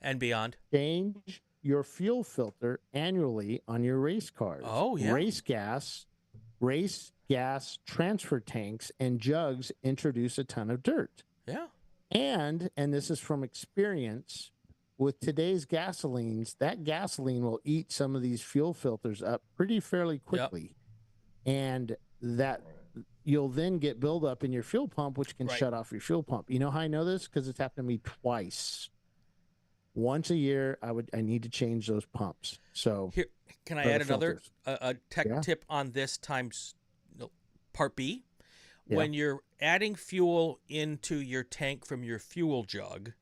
And beyond. Change your fuel filter annually on your race cars. Oh, yeah. Race gas transfer tanks and jugs introduce a ton of dirt. Yeah. And this is from experience, with today's gasolines, that gasoline will eat some of these fuel filters up fairly quickly. Yep. And that you'll then get buildup in your fuel pump, which can shut off your fuel pump. You know how I know this? Because it's happened to me twice. Once a year, I need to change those pumps. So here, can I add another tech tip on this times part B? when you're adding fuel into your tank from your fuel jug,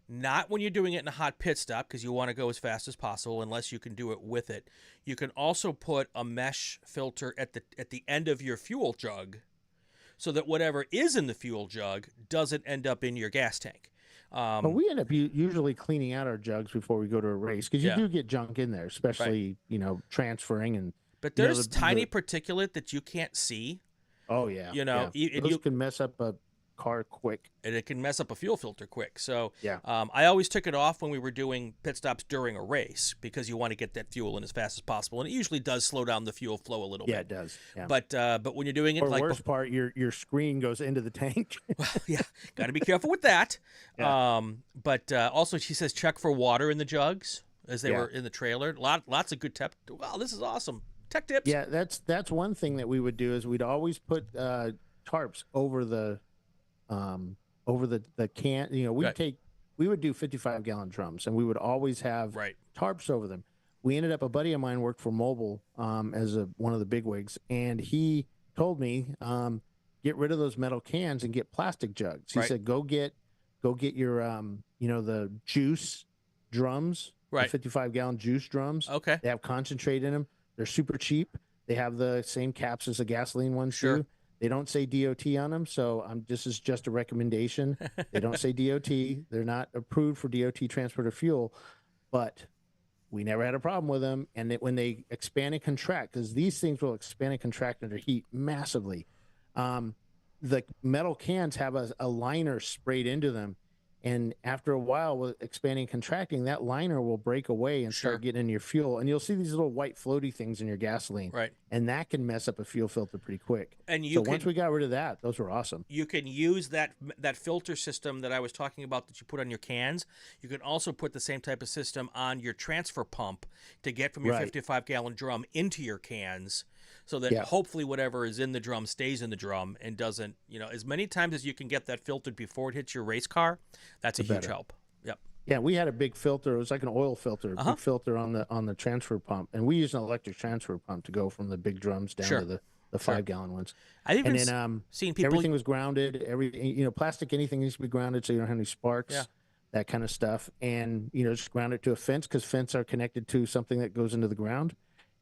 not when you're doing it in a hot pit stop because you want to go as fast as possible unless you can do it with it. You can also put a mesh filter at the end of your fuel jug so that whatever is in the fuel jug doesn't end up in your gas tank. But we end up usually cleaning out our jugs before we go to a race because you do get junk in there, especially, transferring. But there's tiny particulate that you can't see. Oh, yeah. Those can mess up a car quick. And it can mess up a fuel filter quick. So yeah. I always took it off when we were doing pit stops during a race because you want to get that fuel in as fast as possible. And it usually does slow down the fuel flow a little bit. Yeah, it does. Yeah. But when you're doing it, or worst part, your screen goes into the tank. Well, yeah, got to be careful with that. Yeah. But also she says check for water in the jugs as they were in the trailer. Lots of good tips. Wow, this is awesome. Tech tips. Yeah, that's one thing that we would do is we'd always put tarps over the can. We would do 55-gallon drums, and we would always have tarps over them. We ended up, a buddy of mine worked for Mobile as one of the bigwigs, and he told me, get rid of those metal cans and get plastic jugs. He said, go get your the juice drums, the 55-gallon juice drums. Okay, they have concentrate in them. They're super cheap. They have the same caps as the gasoline ones too. They don't say DOT on them, so this is just a recommendation. They don't say DOT. They're not approved for DOT transport of fuel, but we never had a problem with them. And when they expand and contract, because these things will expand and contract under heat massively, the metal cans have a liner sprayed into them. And after a while, with expanding and contracting, that liner will break away and start getting in your fuel. And you'll see these little white floaty things in your gasoline. Right. And that can mess up a fuel filter pretty quick. And once we got rid of that, those were awesome. You can use that filter system that I was talking about that you put on your cans. You can also put the same type of system on your transfer pump to get from your 55-gallon drum into your cans, so that hopefully whatever is in the drum stays in the drum and doesn't, as many times as you can get that filtered before it hits your race car, that's a huge help. Yep. Yeah, we had a big filter. It was like an oil filter, big filter on the transfer pump, and we used an electric transfer pump to go from the big drums down to the 5-gallon ones. I've even seen people. Everything was grounded. Plastic, anything needs to be grounded so you don't have any sparks. Yeah. That kind of stuff, and just ground it to a fence because fence are connected to something that goes into the ground.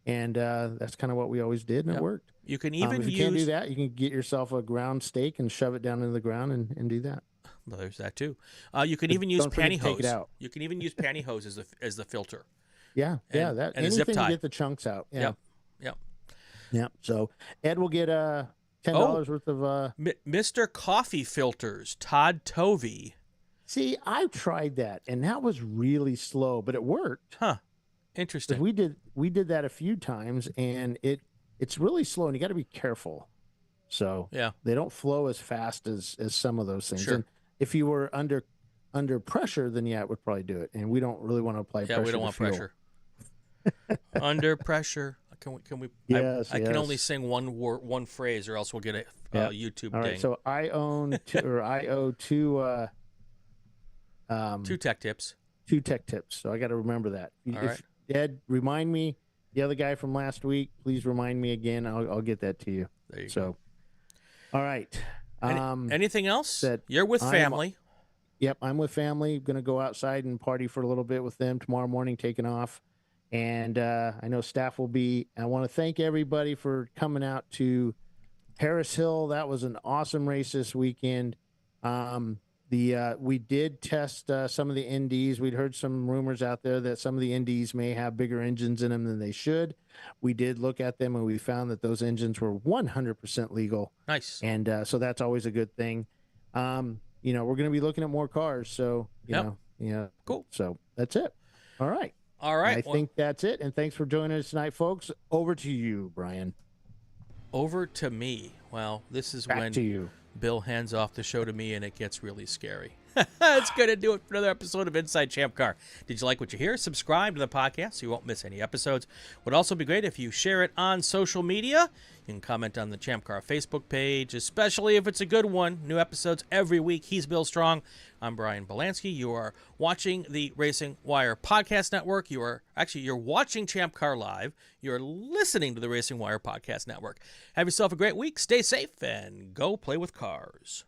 And that's kind of what we always did, and it worked. You can even if you can't do that, you can get yourself a ground stake and shove it down into the ground and do that. Well, there's that too. You can even use pantyhose. You can even use pantyhose as the filter. Yeah, and anything a zip tie to get the chunks out. Yeah. Yep. So Ed will get $10 worth of Mr. Coffee Filters, Todd Tovey. See, I tried that, and that was really slow, but it worked. Huh. Interesting. We did that a few times, and it's really slow, and you got to be careful. So they don't flow as fast as some of those things. Sure. And if you were under pressure, then it would probably do it. And we don't really want to apply pressure. Yeah, we don't want pressure. Under pressure. Can we? Yes, I can only sing one phrase, or else we'll get a YouTube ding. All right. So I owe two tech tips. 2 tech tips. So I got to remember that. All right. Ed, remind me, the other guy from last week, please remind me again. I'll get that to you. There you go. All right. Anything else? You're with family. Yep, I'm with family. Going to go outside and party for a little bit with them tomorrow morning, taking off. And I know staff will be. I want to thank everybody for coming out to Harris Hill. That was an awesome race this weekend. We did test some of the Indies. We'd heard some rumors out there that some of the Indies may have bigger engines in them than they should. We did look at them, and we found that those engines were 100% legal. Nice. And so that's always a good thing. We're going to be looking at more cars. So, cool. So that's it. All right. I think that's it. And thanks for joining us tonight, folks. Over to you, Brian. Over to me. Well, this is Back to you. Bill hands off the show to me, and it gets really scary. It's going to do it for another episode of Inside Champ Car. Did you like what you hear? Subscribe to the podcast so you won't miss any episodes. Would also be great if you share it on social media. You can comment on the Champ Car Facebook page, especially if it's a good one. New episodes every week. He's Bill Strong. I'm Brian Bielanski. You are watching the Racing Wire Podcast Network. You're watching Champ Car Live. You're listening to the Racing Wire Podcast Network. Have yourself a great week. Stay safe and go play with cars.